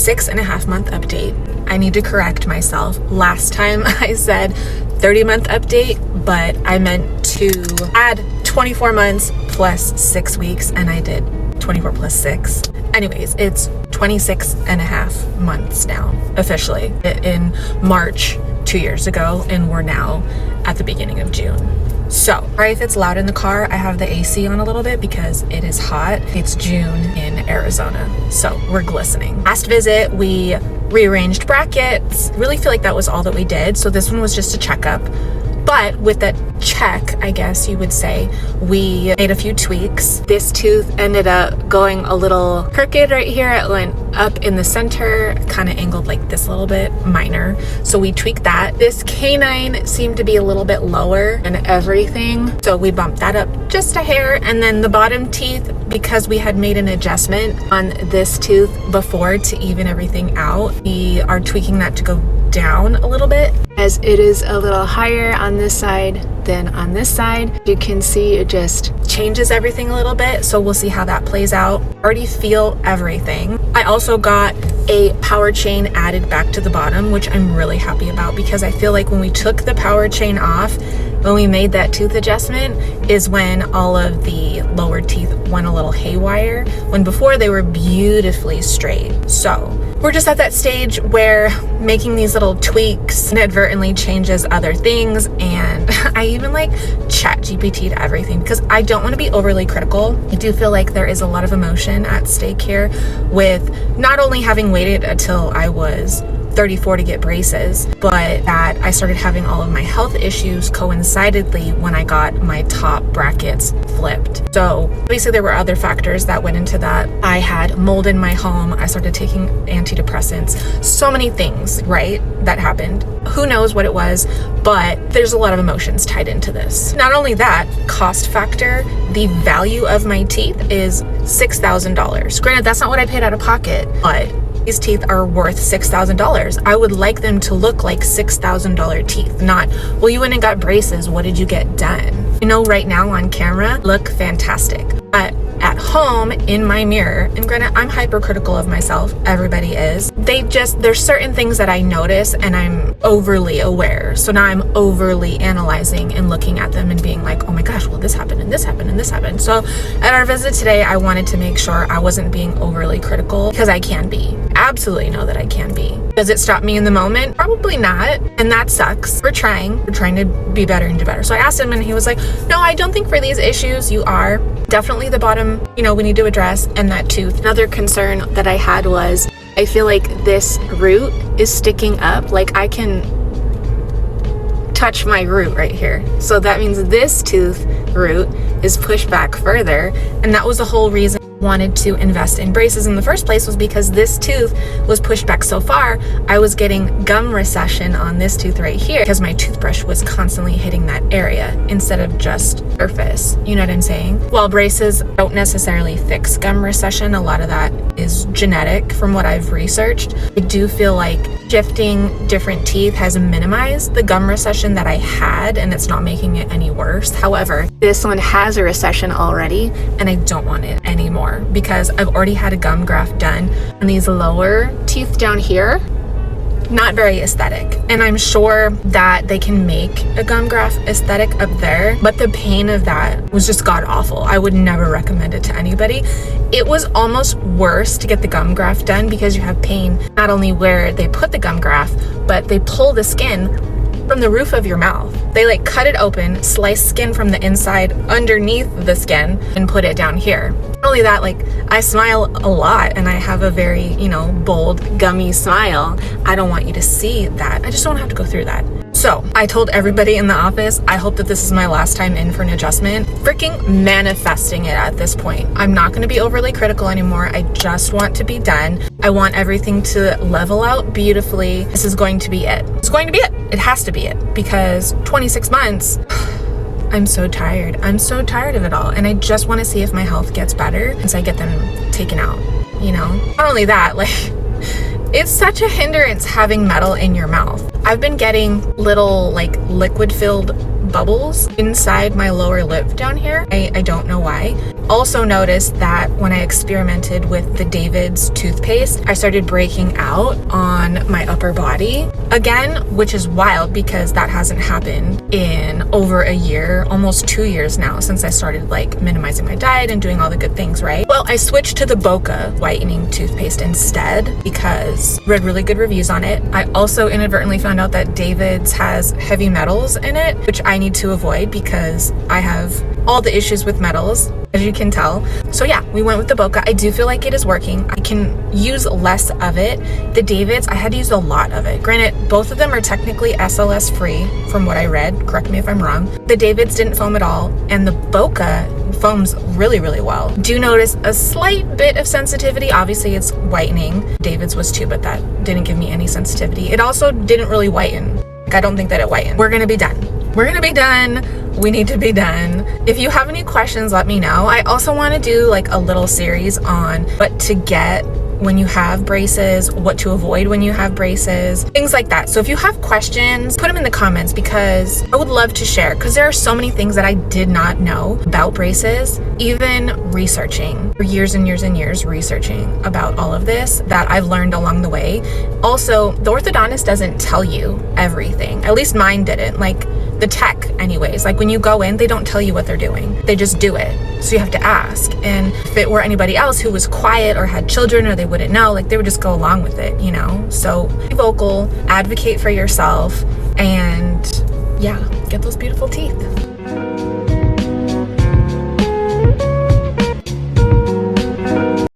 6.5 month update. I need to correct myself. Last time I said 30-month update, but I meant to add 24 months plus 6 weeks, and I did 24 plus 6. Anyways, it's 26.5 months now, officially, in March 2 years ago, and we're now at the beginning of June. So, sorry if it's loud in the car. I have the AC on a little bit because it is hot. It's June in Arizona, so we're glistening. Last visit, we rearranged brackets. Really feel like that was all that we did. So this one was just a checkup. But with that check, I guess you would say, we made a few tweaks. This tooth ended up going a little crooked right here. It went up in the center, kind of angled like this a little bit, minor. So we tweaked that. This canine seemed to be a little bit lower and everything. So we bumped that up just a hair. And then the bottom teeth, because we had made an adjustment on this tooth before to even everything out, we are tweaking that to go down a little bit, as it is a little higher on this side than on this side. You can see it just changes everything a little bit, so we'll see how that plays out. Already feel everything. I also got a power chain added back to the bottom, which I'm really happy about, because I feel like when we took the power chain off, when we made that tooth adjustment, is when all of the lower teeth went a little haywire, when before they were beautifully straight. So we're just at that stage where making these little tweaks inadvertently changes other things, and I even like chat GPT to everything because I don't want to be overly critical. I do feel like there is a lot of emotion at stake here with not only having waited until I was 34 to get braces, but that I started having all of my health issues coincidentally when I got my top brackets flipped. So obviously there were other factors that went into that. I had mold in my home. I started taking antidepressants. So many things, right, that happened. Who knows what it was, but there's a lot of emotions tied into this. Not only that, cost factor, the value of my teeth is $6,000. Granted, that's not what I paid out of pocket, but these teeth are worth $6,000. I would like them to look like $6,000 teeth, not, well, you went and got braces, what did you get done? You know, right now on camera, look fantastic. But at home, in my mirror, and granted, I'm hypercritical of myself, everybody is, there's certain things that I notice and I'm overly aware. So now I'm overly analyzing and looking at them and being like, oh my gosh, well, this happened and this happened and this happened. So at our visit today, I wanted to make sure I wasn't being overly critical, because I can be. Absolutely know that I can be. Does it stop me in the moment? Probably not. And that sucks. We're trying to be better and do better. So I asked him and he was like, no, I don't think for these issues you are. Definitely the bottom, we need to address, and that tooth. Another concern that I had was, I feel like this root is sticking up. Like I can touch my root right here. So that means this tooth root is pushed back further. And that was the whole reason I wanted to invest in braces in the first place, was because this tooth was pushed back so far. I was getting gum recession on this tooth right here because my toothbrush was constantly hitting that area instead of just surface. You know what I'm saying? While braces don't necessarily fix gum recession, a lot of that is genetic from what I've researched. I do feel like shifting different teeth has minimized the gum recession that I had, and it's not making it any worse. However, this one has a recession already, and I don't want it anymore because I've already had a gum graft done, and these lower teeth down here, not very aesthetic. And I'm sure that they can make a gum graft aesthetic up there, but the pain of that was just god awful. I would never recommend it to anybody. It was almost worse to get the gum graft done because you have pain not only where they put the gum graft, but they pull the skin from the roof of your mouth. They like cut it open, slice skin from the inside underneath the skin, and put it down here. Not only that, like I smile a lot and I have a very, bold, gummy smile. I don't want you to see that. I just don't have to go through that. So I told everybody in the office, I hope that this is my last time in for an adjustment. Freaking manifesting it at this point. I'm not going to be overly critical anymore. I just want to be done. I want everything to level out beautifully. This is going to be it. It's going to be it. It has to be it, because 26 months, I'm so tired. I'm so tired of it all. And I just want to see if my health gets better once I get them taken out, Not only that, it's such a hindrance having metal in your mouth. I've been getting little liquid filled bubbles inside my lower lip down here. I don't know why. also noticed that when I experimented with the David's toothpaste, I started breaking out on my upper body again, which is wild because that hasn't happened in over a year, almost 2 years now, since I started like minimizing my diet and doing all the good things, right? Well, I switched to the Boca whitening toothpaste instead because I read really good reviews on it. I also inadvertently found out that David's has heavy metals in it, which I need to avoid because I have all the issues with metals, as you can tell. So yeah, we went with the Boca. I do feel like it is working. I can use less of it. The David's, I had to use a lot of it. Granted, both of them are technically SLS free from what I read. Correct me if I'm wrong. The David's didn't foam at all, and the Boca foams really, really well. Do notice a slight bit of sensitivity. Obviously it's whitening. David's was too, but that didn't give me any sensitivity. It also didn't really whiten. I don't think that it whitened. We're gonna be done. We're gonna be done. We need to be done. If you have any questions, let me know. I also want to do like a little series on what to get when you have braces, what to avoid when you have braces, things like that. So if you have questions, put them in the comments because I would love to share, because there are so many things that I did not know about braces, even researching for years and years and years, researching about all of this that I've learned along the way. Also, the orthodontist doesn't tell you everything. At least mine didn't. Like the tech anyways, like when you go in, they don't tell you what they're doing. They just do it. So you have to ask. And if it were anybody else who was quiet or had children or they wouldn't know, like they would just go along with it, you know? So be vocal, advocate for yourself, and yeah, get those beautiful teeth.